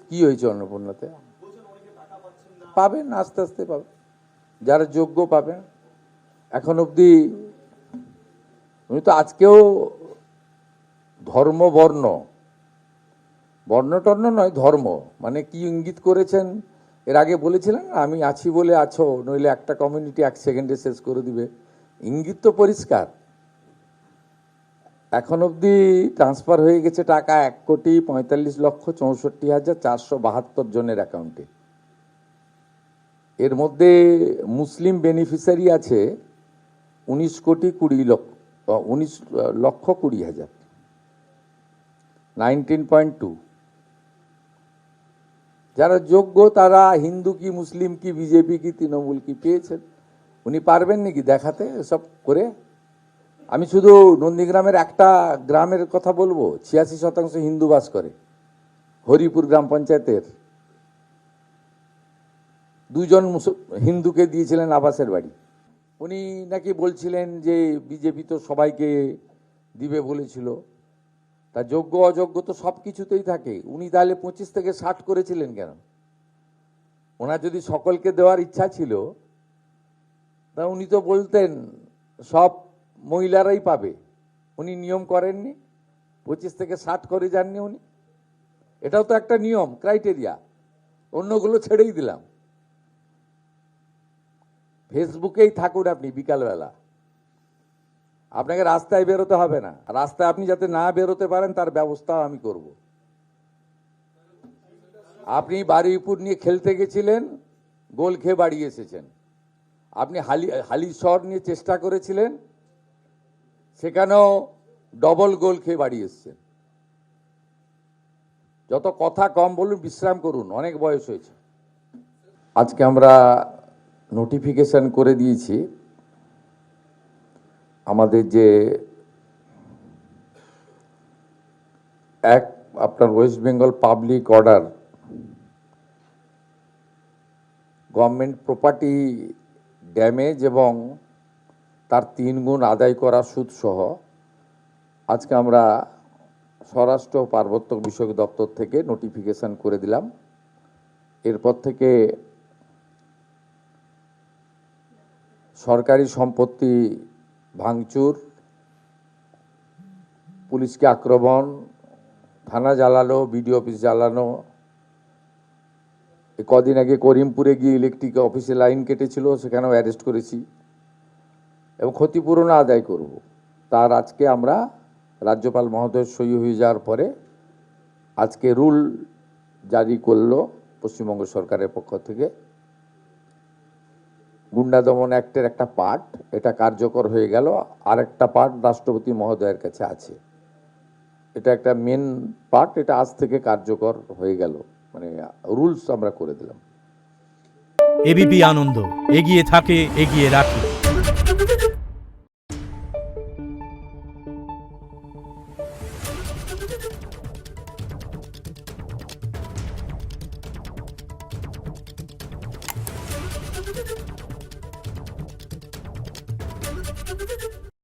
কি হয়েছে অন্নপূর্ণাতে? পাবেন, আস্তে আস্তে পাবেন, যারা যোগ্য পাবেন। এখন অবধি উনি তো আজকেও ধর্ম বর্ণ টর্ণ নয়, ধর্ম মানে কি ইঙ্গিত করেছেন এর আগে বলেছিলেন, আমি আছি বলে আছো, নইলে একটা কমিউনিটি 1 সেকেন্ডে শেষ করে দিবে। ইঙ্গিত তো পরিষ্কার। এখন অবধি ট্রান্সফার হয়ে গেছে টাকা 1,45,64,472 জনের অ্যাকাউন্টে। এর মধ্যে মুসলিম বেনিফিশিয়ারি আছে 19,20,00,000 19.2। যারা যোগ্য তারা হিন্দু কি মুসলিম কি বিজেপি কি তৃণমূল কি পেয়েছেন। উনি পারবেন নাকি দেখাতে সব করে? আমি শুধু নন্দীগ্রামের একটা গ্রামের কথা বলবো, 86% হিন্দু বাস করে, হরিপুর গ্রাম পঞ্চায়েতের। 2 জন হিন্দুকে দিয়েছিলেন আবাসের বাড়ি। উনি নাকি বলছিলেন যে বিজেপি তো সবাইকে দিবে বলেছিল। তা যোগ্য অযোগ্য তো সব কিছুতেই থাকে। উনি তাহলে 25 থেকে 60 করেছিলেন কেন? ওনার যদি সকলকে দেওয়ার ইচ্ছা ছিল তা উনি তো বলতেন সব মহিলারাই পাবে। উনি নিয়ম করেননি, 25 থেকে 60 করে যাননি উনি। এটাও তো একটা নিয়ম, ক্রাইটেরিয়া। অন্যগুলো ছেড়েই দিলাম। ফেসবুকেই থাকুন আপনি বিকালবেলা, আপনাকে রাস্তায় বেরোতে হবে না। রাস্তায় আপনি যাতে না বেরোতে পারেন তার ব্যবস্থাও আমি করব। আপনি বারুইপুর নিয়ে খেলতে গেছিলেন, গোল খেয়ে বাড়ি এসেছেন। আপনি হালিশহর নিয়ে চেষ্টা করেছিলেন, সেখানেও ডবল গোল খেয়ে বাড়ি এসেছেন। যত কথা কম বলুন, বিশ্রাম করুন, অনেক বয়স হয়েছে। আজকে আমরা নোটিফিকেশন করে দিয়েছি আমাদের যে আপনার West Bengal public order, government property damage এবং তার 3 গুণ আদায় করা সুদ সহ আজকে আমরা স্বরাষ্ট্র পার্বত্য বিষয়ক দপ্তর থেকে নোটিফিকেশন করে দিলাম। এরপর থেকে সরকারি সম্পত্তি ভাঙচুর, পুলিশকে আক্রমণ, থানা জ্বালানো, বিডিও অফিস জ্বালানো, কদিন আগে করিমপুরে গিয়ে ইলেকট্রিক অফিসে লাইন কেটেছিল, সেখানেও অ্যারেস্ট করেছি এবং ক্ষতিপূরণ আদায় করব। তার আজকে আমরা রাজ্যপাল মহোদয় সই হয়ে যাওয়ার পরে আজকে রুল জারি করলো পশ্চিমবঙ্গ সরকারের পক্ষ থেকে। গুন্ডা দমন অ্যাক্টের একটা পার্ট এটা কার্যকর হয়ে গেল, আর একটা পার্ট রাষ্ট্রপতি মহোদয়ের কাছে আছে। এটা একটা মেন পার্ট, এটা আজ থেকে কার্যকর হয়ে গেল, মানে রুলস আমরা করে দিলাম। এবিপি আনন্দ, এগিয়ে থাকে, এগিয়ে রাখে।